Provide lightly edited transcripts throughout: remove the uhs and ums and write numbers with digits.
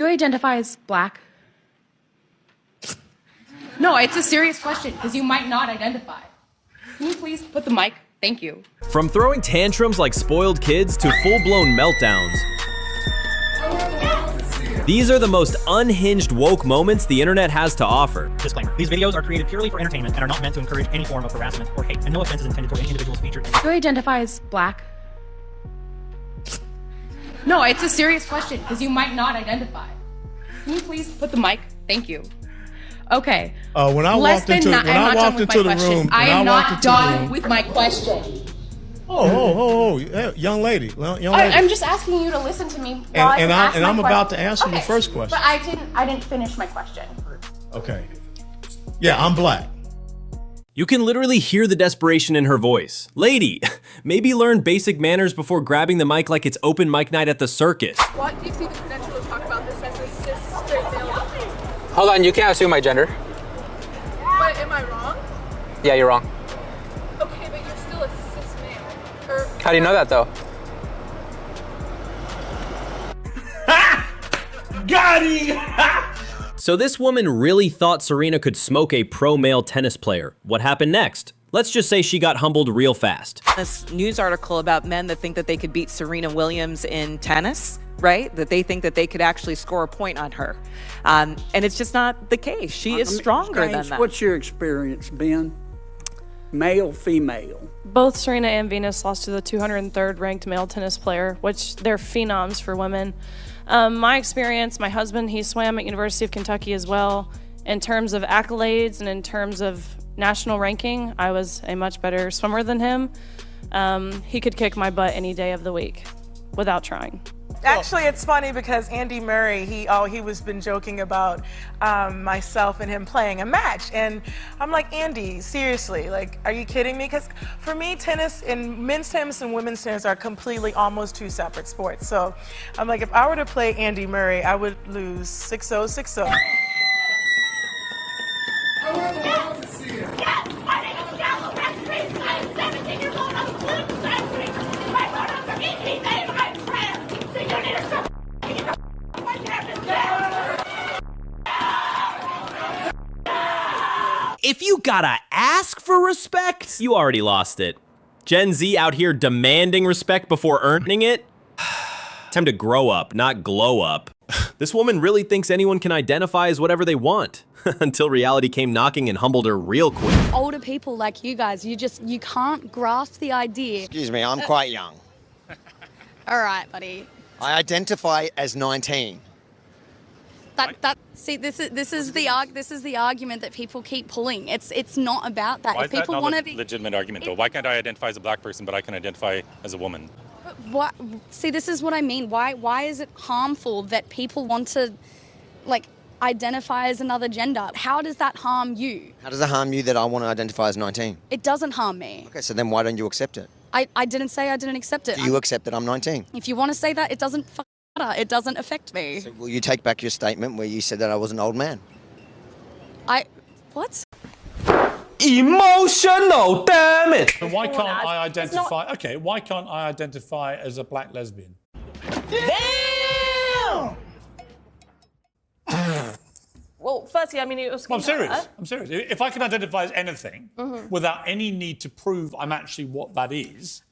Do you identify as black? No, it's a serious question because you might not identify. Can you please put the mic? Thank you. From throwing tantrums like spoiled kids to full-blown meltdowns, these are the most unhinged woke moments the internet has to offer. Disclaimer. These videos are created purely for entertainment and are not meant to encourage any form of harassment or hate, and no offense is intended toward any individuals featured in. Do you identify as black? No, it's a serious question because you might not identify. Can you please put the mic? Thank you. Okay. When I walked into the room, I am not done with my question. young lady. I'm just asking you to listen to me. And I'm about to answer the first question. But I didn't finish my question. Okay. Yeah, I'm black. You can literally hear the desperation in her voice. Lady, maybe learn basic manners before grabbing the mic like it's open mic night at the circus. What do you see the credential to talk about this as a cis straight male? Hold on, you can't assume my gender. But am I wrong? Yeah, you're wrong. Okay, but you're still a cis male. How do you know that though? Got him! So this woman really thought Serena could smoke a pro-male tennis player. What happened next? Let's just say she got humbled real fast. This news article about men that think that they could beat Serena Williams in tennis, right? That they think that they could actually score a point on her. And it's just not the case. She is stronger than that. What's your experience, Ben? Male, female? Both Serena and Venus lost to the 203rd ranked male tennis player, which they're phenoms for women. My experience, my husband, he swam at University of Kentucky as well. In terms of accolades and in terms of national ranking, I was a much better swimmer than him. He could kick my butt any day of the week without trying. Actually, it's funny because Andy Murray, he was been joking about myself and him playing a match, and I'm like, Andy, seriously, like, are you kidding me? Because for me, tennis and men's tennis and women's tennis are completely almost two separate sports. So I'm like, if I were to play Andy Murray, I would lose 6-0, 6-0. If you gotta ask for respect, you already lost it. Gen Z out here demanding respect before earning it? Time to grow up, not glow up. This woman really thinks anyone can identify as whatever they want. Until reality came knocking and humbled her real quick. Older people like you guys, you can't grasp the idea. Excuse me, I'm quite young. All right, buddy. I identify as 19. See, this is the argument that people keep pulling. It's not about that. Why if is people that want not to a be legitimate argument though? Why can't I identify as a black person, but I can identify as a woman? What? See, this is what I mean. Why is it harmful that people want to, like, identify as another gender? How does that harm you? How does it harm you that I want to identify as 19? It doesn't harm me. Okay, so then why don't you accept it? I didn't say I didn't accept it. Do you accept that I'm 19? If you want to say that, it doesn't matter. It doesn't affect me. So will you take back your statement where you said that I was an old man? What? Emotional, damn it! So why can't I identify? Okay, why can't I identify as a black lesbian? Damn! Well, firstly, I mean, it was. I'm serious. I'm serious. If I can identify as anything without any need to prove I'm actually what that is,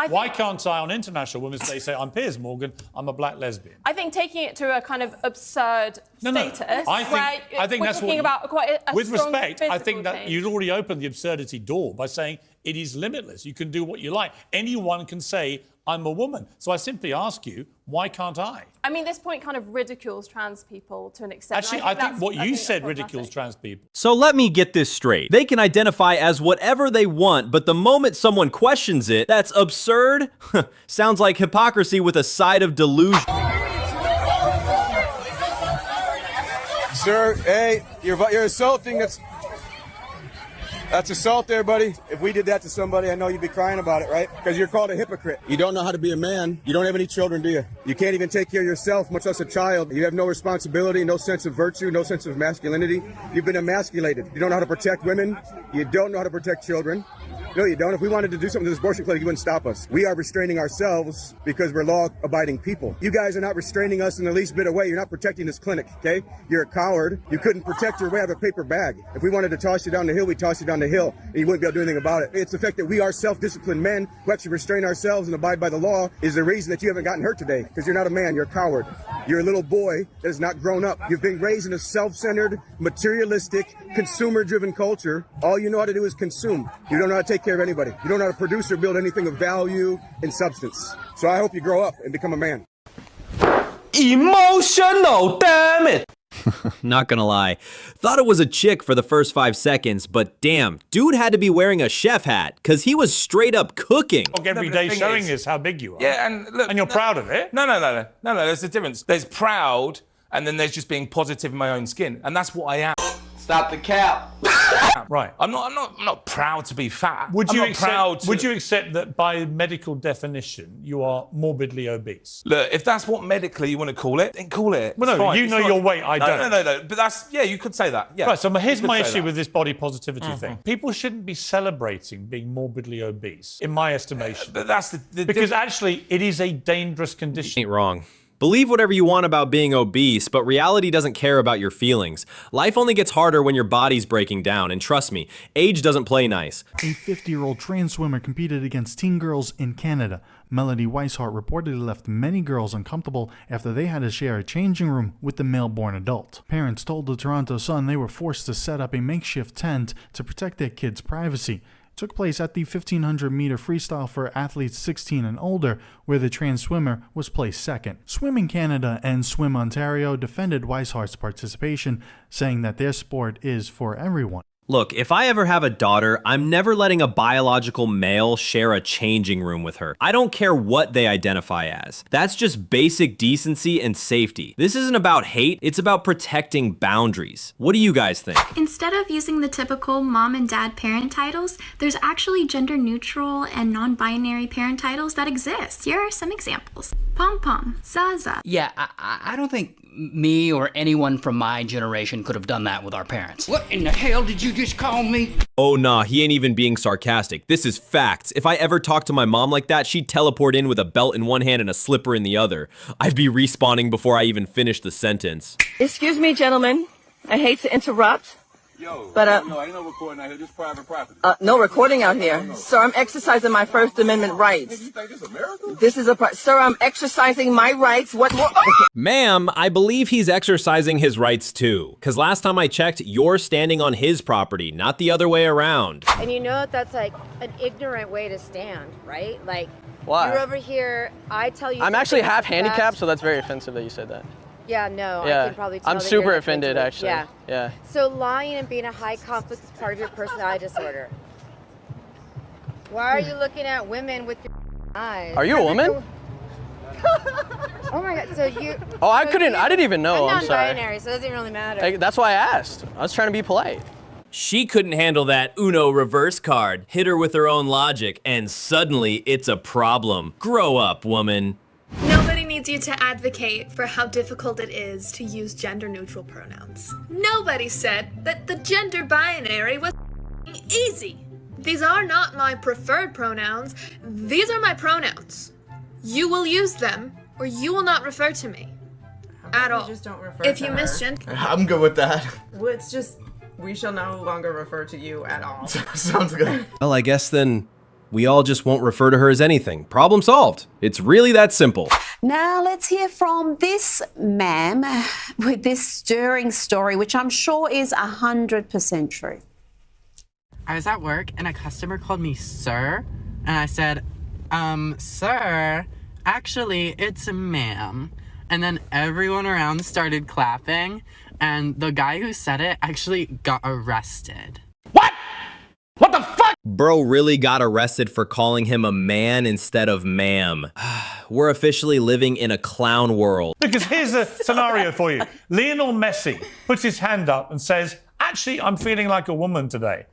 why can't I, on International Women's Day, say I'm Piers Morgan, I'm a black lesbian? I think taking it to a kind of absurd status. I think that's talking about quite a with strong respect, I think that change. you'd already opened the absurdity door by saying it is limitless. You can do what you like. Anyone can say, I'm a woman. So I simply ask you, why can't I? I mean, this point kind of ridicules trans people to an extent. Actually, I think what you said ridicules trans people. So let me get this straight. They can identify as whatever they want, but the moment someone questions it, that's absurd? Sounds like hypocrisy with a side of delusion. Sir, hey, you're assaulting. That's assault there, buddy. If we did that to somebody, I know you'd be crying about it, right? Because you're called a hypocrite. You don't know how to be a man. You don't have any children, do you? You can't even take care of yourself, much less a child. You have no responsibility, no sense of virtue, no sense of masculinity. You've been emasculated. You don't know how to protect women. You don't know how to protect children. No, you don't. If we wanted to do something to this abortion clinic, you wouldn't stop us. We are restraining ourselves because we're law-abiding people. You guys are not restraining us in the least bit of way. You're not protecting this clinic, okay? You're a coward. You couldn't protect your way out of a paper bag. If we wanted to toss you down the hill, we'd toss you down the hill, and you wouldn't be able to do anything about it. It's the fact that we are self-disciplined men who actually restrain ourselves and abide by the law is the reason that you haven't gotten hurt today, because you're not a man, you're a coward. You're a little boy that has not grown up. You've been raised in a self-centered, materialistic, consumer-driven culture. All you know how to do is consume. You don't know how to take care of anybody. You don't know how to produce or build anything of value and substance. So I hope you grow up and become a man. Emotional, damn it! Not gonna lie, thought it was a chick for the first 5 seconds, but damn, dude had to be wearing a chef hat, cause he was straight up cooking. Every day showing us how big you are. Yeah, and look, and you're proud of it. No, there's a difference. There's proud, and then there's just being positive in my own skin, and that's what I am. Stop the cap. Right. I'm not proud to be fat. Would you you accept that by medical definition you are morbidly obese? Look, if that's what medically you want to call it, then call it. Well, no, you know your weight. I don't. No. But that's you could say that. Yeah. Right. So here's my issue with this body positivity thing. People shouldn't be celebrating being morbidly obese, in my estimation. But that's because actually it is a dangerous condition. Ain't wrong. Believe whatever you want about being obese, but reality doesn't care about your feelings. Life only gets harder when your body's breaking down, and trust me, age doesn't play nice. A 50-year-old trans swimmer competed against teen girls in Canada. Melody Weishart reportedly left many girls uncomfortable after they had to share a changing room with the male-born adult. Parents told the Toronto Sun they were forced to set up a makeshift tent to protect their kids' privacy. Took place at the 1500-meter freestyle for athletes 16 and older, where the trans swimmer was placed second. Swimming Canada and Swim Ontario defended Weishart's participation, saying that their sport is for everyone. Look, if I ever have a daughter, I'm never letting a biological male share a changing room with her. I don't care what they identify as. That's just basic decency and safety. This isn't about hate, it's about protecting boundaries. What do you guys think? Instead of using the typical mom and dad parent titles, there's actually gender neutral and non-binary parent titles that exist. Here are some examples. Pom-pom, Zaza. Yeah, I don't think me or anyone from my generation could have done that with our parents. What in the hell did you just call me? Oh nah, he ain't even being sarcastic. This is facts. If I ever talked to my mom like that, she'd teleport in with a belt in one hand and a slipper in the other. I'd be respawning before I even finished the sentence. Excuse me, gentlemen. I hate to interrupt. But no, ain't no recording out here, just private property. No recording out here. Sir, I'm exercising my First Amendment rights. You think this is America? This is sir, I'm exercising my rights. What more? Ma'am, I believe he's exercising his rights too. Cause last time I checked, you're standing on his property, not the other way around. And you know that's like an ignorant way to stand, right? Like, why? You're over here, I tell you. I'm actually half handicapped, so that's very offensive that you said that. Yeah, no, yeah. I can probably tell. I'm super offended, actually. Yeah. So lying and being a high conflict is part of your personality disorder. Why are you looking at women with your eyes? Are you a woman? Oh my God, so you... Oh, I didn't even know, I'm sorry. I'm non-binary, so it doesn't really matter. That's why I asked. I was trying to be polite. She couldn't handle that Uno reverse card, hit her with her own logic, and suddenly it's a problem. Grow up, woman. Nobody needs you to advocate for how difficult it is to use gender-neutral pronouns. Nobody said that the gender binary was easy. These are not my preferred pronouns. These are my pronouns. You will use them, or you will not refer to me. At all. Just don't refer if to you her. misgender. I'm good with that. Well, it's just, we shall no longer refer to you at all. Sounds good. Well, I guess then we all just won't refer to her as anything. Problem solved. It's really that simple. Now let's hear from this ma'am with this stirring story, which I'm sure is 100% true. I was at work and a customer called me sir, and I said, sir, actually it's ma'am. And then everyone around started clapping, and the guy who said it actually got arrested. What the fuck? Bro really got arrested for calling him a man instead of ma'am. We're officially living in a clown world. Because here's a scenario for you. Lionel Messi puts his hand up and says, actually, I'm feeling like a woman today.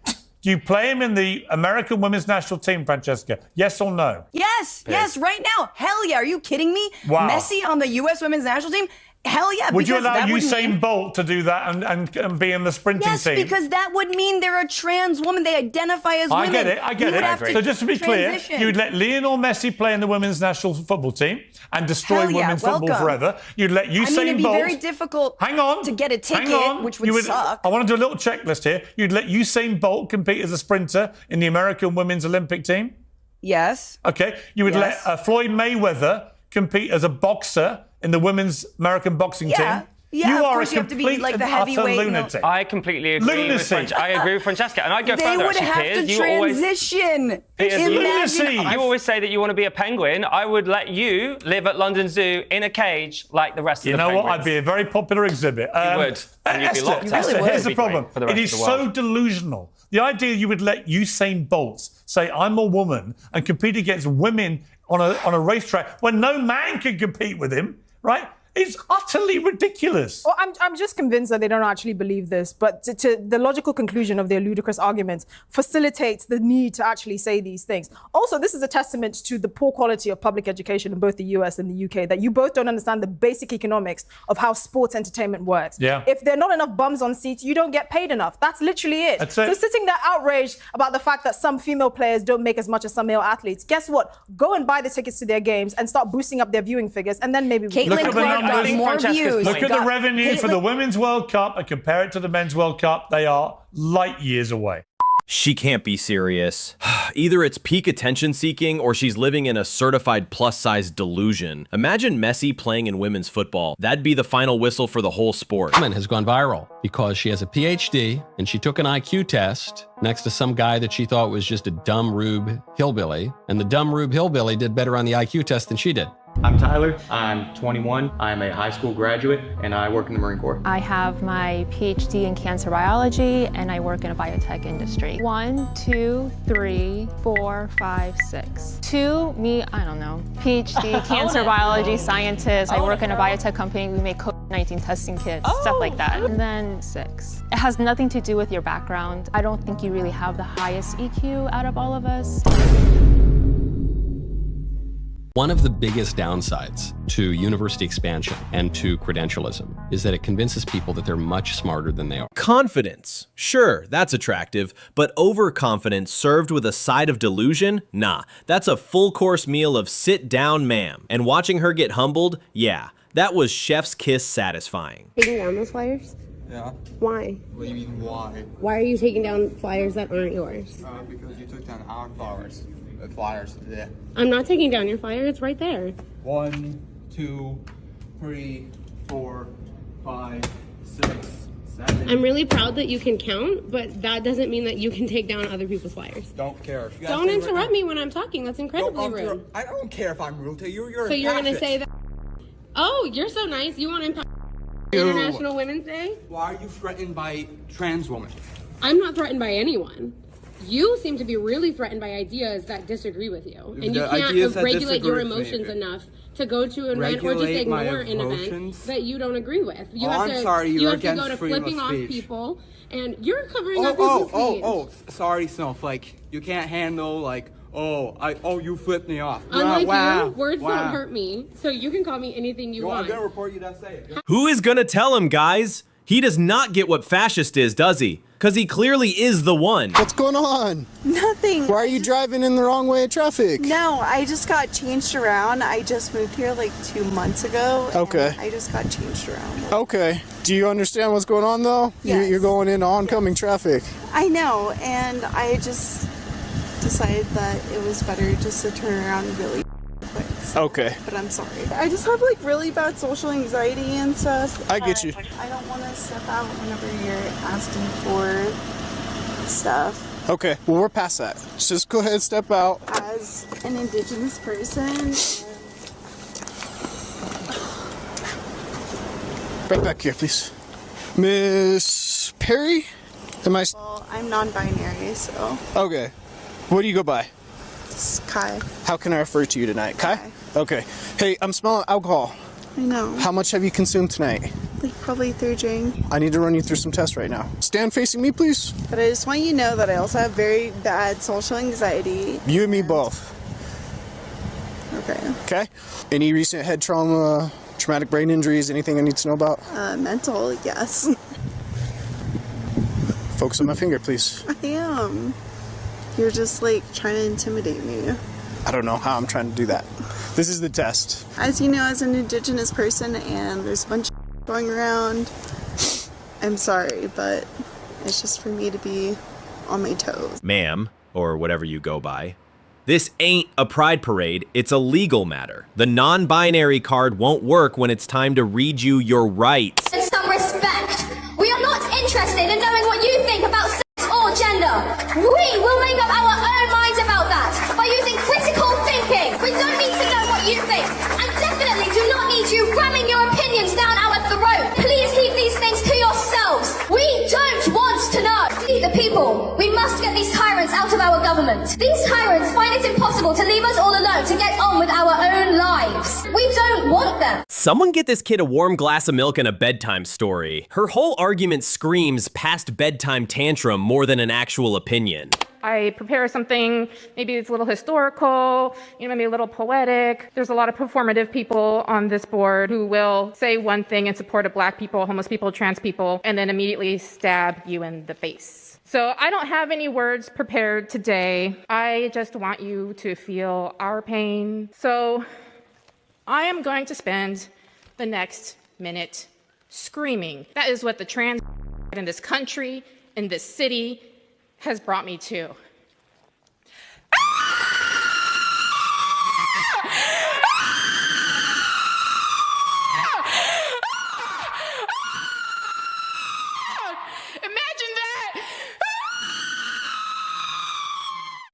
Do you play him in the American women's national team, Francesca? Yes or no? Yes, yes, right now. Hell yeah. Are you kidding me? Wow. Messi on the U.S. women's national team? Hell yeah. Would you because allow that would Usain mean- Bolt to do that and be in the sprinting Yes, team? because that would mean they're a trans woman. They identify as I women. get it. You would have to So just to be clear, transition. you'd let Lionel Messi play in the women's national football team and destroy Hell yeah, women's football welcome. forever. You'd let Usain it'd be Bolt. very difficult to get a ticket, Hang on. which would suck. I want to do a little checklist here. You'd let Usain Bolt compete as a sprinter in the American women's Olympic team? Yes. Okay. You would Yes. let Floyd Mayweather compete as a boxer in the women's American boxing team? Yeah, you of are course a you have to be complete like the and utter heavyweight, you know. lunatic. I completely agree with Francesca, and I'd go They further. would Actually, have Piers, to you always, transition. Piers, Imagine- you always say that you want to be a penguin. I would let you live at London Zoo in a cage like the rest of You the know penguins. what? I'd be a very popular exhibit. You would, and you'd be Esther, locked up. Esther, It here's would the be problem. great for the rest It is of the world. so delusional. The idea you would let Usain Bolt say, I'm a woman, and compete against women on a racetrack when no man can compete with him, right? It's utterly ridiculous. Well, I'm just convinced that they don't actually believe this, but to the logical conclusion of their ludicrous arguments facilitates the need to actually say these things. Also, this is a testament to the poor quality of public education in both the US and the UK, that you both don't understand the basic economics of how sports entertainment works. Yeah. If there are not enough bums on seats, you don't get paid enough. That's literally it. That's it. So sitting there outraged about the fact that some female players don't make as much as some male athletes, guess what? Go and buy the tickets to their games and start boosting up their viewing figures, and then maybe... Caitlin Clark got more views. Look at the revenue for the Women's World Cup and compare it to the Men's World Cup. They are light years away. She can't be serious. Either it's peak attention seeking or she's living in a certified plus size delusion. Imagine Messi playing in women's football. That'd be the final whistle for the whole sport. Woman has gone viral because she has a PhD and she took an IQ test next to some guy that she thought was just a dumb rube hillbilly. And the dumb rube hillbilly did better on the IQ test than she did. I'm Tyler, I'm 21, I'm a high school graduate, and I work in the Marine Corps. I have my PhD in cancer biology, and I work in a biotech industry. 1, 2, 3, 4, 5, 6. 2, me, I don't know. PhD, cancer biology scientist. I work in a biotech company. We make COVID-19 testing kits, stuff like that. And then 6. It has nothing to do with your background. I don't think you really have the highest EQ out of all of us. One of the biggest downsides to university expansion and to credentialism is that it convinces people that they're much smarter than they are. Confidence. Sure, that's attractive, but overconfidence served with a side of delusion? Nah, that's a full course meal of sit down ma'am. And watching her get humbled, yeah, that was chef's kiss satisfying. Taking down those flyers? Yeah. Why? What do you mean, why? Why are you taking down flyers that aren't yours? Because you took down our flyers. Yeah. I'm not taking down your flyer, it's right there. 1, 2, 3, 4, 5, 6, 7. I'm really proud that you can count, but that doesn't mean that you can take down other people's flyers. Don't care. Don't interrupt me when I'm talking. That's incredibly rude. I don't care if I'm rude to you. You're So a you're going to fascist. say that? Oh, you're so nice. You want to impact International Women's Day? Why are you threatened by trans women? I'm not threatened by anyone. You seem to be really threatened by ideas that disagree with you. And you The can't ideas that regulate your disagree with me. emotions enough to go to an event or just Regulate my ignore an event emotions? that you don't agree with. You Oh, have I'm to, sorry, you you're have to go against to freedom of flipping off speech. people, and you're covering up people's speech. Sorry, Snowflake. You can't handle you flipped me off. Unlike wow, you, words wow. don't hurt me, so you can call me anything you want. I'm gonna report you. That's it. Who is gonna tell him, guys? He does not get what fascist is, does he? Because he clearly is the one. What's going on? Nothing. Why are you driving in the wrong way of traffic? No, I just got changed around. I just moved here like 2 months ago. and Okay. I just got changed around. Okay. Do you understand what's going on, though? Yes. You're going into oncoming traffic. I know, and I just decided that it was better just to turn around really quick. Okay. But I'm sorry. I just have like really bad social anxiety and stuff. I get you. I don't want to step out whenever you're asking for stuff. Okay. Well, we're past that. Just go ahead and step out. As an Indigenous person. Right back here, please. Miss Perry? Well, I'm non-binary, so. Okay. What do you go by? It's Kai. How can I refer to you tonight? Kai? Okay. Hey, I'm smelling alcohol. I know. How much have you consumed tonight? Like Probably through drinking. I need to run you through some tests right now. Stand facing me, please. But I just want you to know that I also have very bad social anxiety. You and me both. Okay. Okay. Any recent head trauma, traumatic brain injuries, anything I need to know about? Mental, yes. Focus on my finger, please. I am. You're just like trying to intimidate me. I don't know how I'm trying to do that. This is the test. As you know, as an Indigenous person, and there's a bunch of going around, I'm sorry, but it's just for me to be on my toes. Ma'am, or whatever you go by. This ain't a pride parade, it's a legal matter. The non-binary card won't work when it's time to read you your rights. And some respect. We are not interested in knowing what you think about sex or gender. We will make up our own minds about that by using critical thinking. We don't need to know what you think, and definitely do not need you ramming your opinions down our throat. Please keep these things to yourselves. We don't want to know. We, the people, we must get these tyrants out of our government. These tyrants find it impossible to leave us all alone to get on with our own lives. We don't want them. Someone get this kid a warm glass of milk and a bedtime story. Her whole argument screams past bedtime tantrum more than an actual opinion. I prepare something, maybe it's a little historical, maybe a little poetic. There's a lot of performative people on this board who will say one thing in support of Black people, homeless people, trans people, and then immediately stab you in the face. So I don't have any words prepared today. I just want you to feel our pain. So I am going to spend the next minute screaming. That is what the trans in this country, in this city, has brought me to.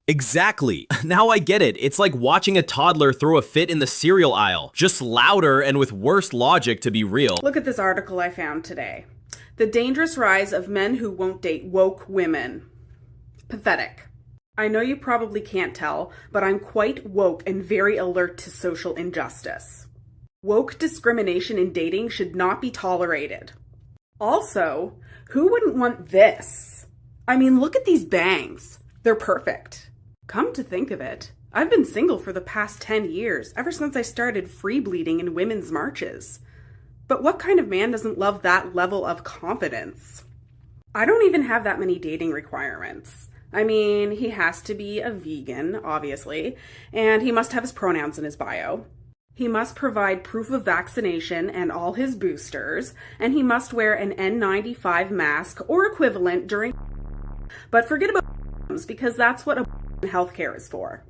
Exactly. Now I get it. It's like watching a toddler throw a fit in the cereal aisle. Just louder and with worse logic, to be real. Look at this article I found today. The dangerous rise of men who won't date woke women. Pathetic. I know you probably can't tell, but I'm quite woke and very alert to social injustice. Woke discrimination in dating should not be tolerated. Also, who wouldn't want this? I mean, look at these bangs. They're perfect. Come to think of it, I've been single for the past 10 years, ever since I started free bleeding in women's marches. But what kind of man doesn't love that level of confidence? I don't even have that many dating requirements. I mean, he has to be a vegan, obviously, and he must have his pronouns in his bio. He must provide proof of vaccination and all his boosters, and he must wear an N95 mask or equivalent during. But forget about because that's what healthcare is for.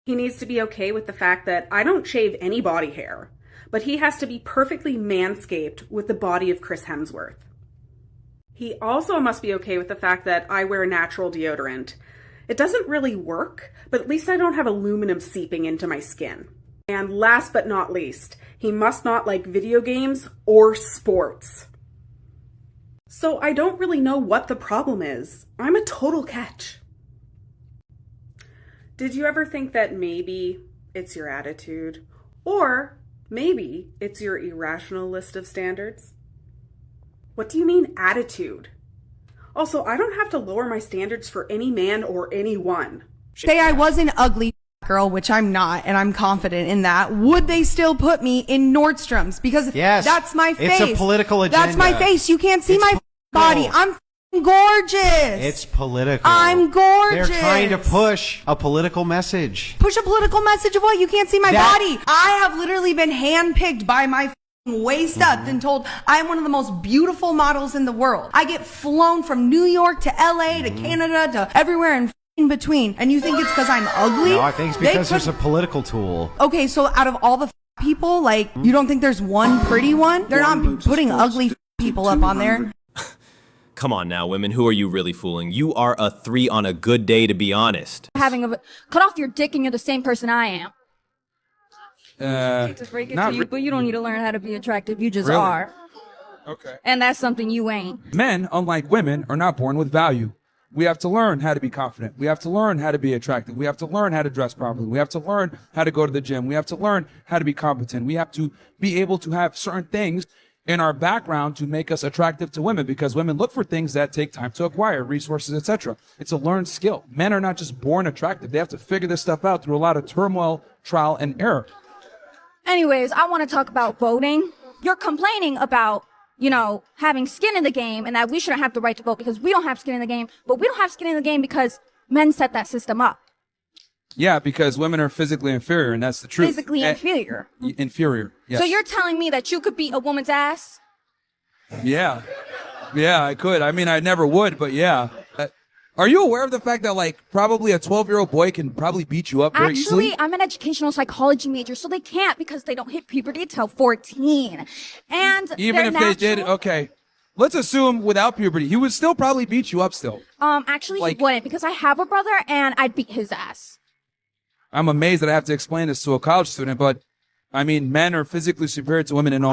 He needs to be okay with the fact that I don't shave any body hair, but he has to be perfectly manscaped with the body of Chris Hemsworth. He also must be okay with the fact that I wear natural deodorant. It doesn't really work, but at least I don't have aluminum seeping into my skin. And last but not least, he must not like video games or sports. So I don't really know what the problem is. I'm a total catch. Did you ever think that maybe it's your attitude? Or maybe it's your irrational list of standards? What do you mean attitude? Also, I don't have to lower my standards for any man or anyone. Say I was an ugly girl, which I'm not, and I'm confident in that. Would they still put me in Nordstrom's? Because that's my face. It's a political agenda. That's my face. You can't see my body. I'm gorgeous. It's political. I'm gorgeous. They're trying to push a political message. Push a political message of what? You can't see my body. I have literally been handpicked by my waist up and told I'm one of the most beautiful models in the world. I get flown from New York to LA to Canada to everywhere in between. And you think it's because I'm ugly? No, I think it's because there's a political tool. Okay, so out of all the people, like, you don't think there's one pretty one? They're not putting ugly people up on there. Come on now, women, who are you really fooling? You are a 3 on a good day, to be honest. Cut off your dick and you're the same person I am. To break it to you, but you don't need to learn how to be attractive. You just are. Okay. And that's something you ain't. Men, unlike women, are not born with value. We have to learn how to be confident. We have to learn how to be attractive. We have to learn how to dress properly. We have to learn how to go to the gym. We have to learn how to be competent. We have to be able to have certain things in our background to make us attractive to women, because women look for things that take time to acquire, resources, etc. It's a learned skill. Men are not just born attractive. They have to figure this stuff out through a lot of turmoil, trial, and error. Anyways, I want to talk about voting. You're complaining about, you know, having skin in the game and that we shouldn't have the right to vote because we don't have skin in the game, but we don't have skin in the game because men set that system up. Yeah, because women are physically inferior, and that's the truth. Physically inferior. Inferior, yes. So you're telling me that you could beat a woman's ass? Yeah. Yeah, I could. I mean, I never would, but yeah. Are you aware of the fact that, like, probably a 12-year-old boy can probably beat you up very easily? Actually, I'm an educational psychology major, so they can't because they don't hit puberty till 14. And Even if they did, okay. Let's assume without puberty, he would still probably beat you up still. Actually, he wouldn't, because I have a brother and I'd beat his ass. I'm amazed that I have to explain this to a college student, but I mean, men are physically superior to women in almost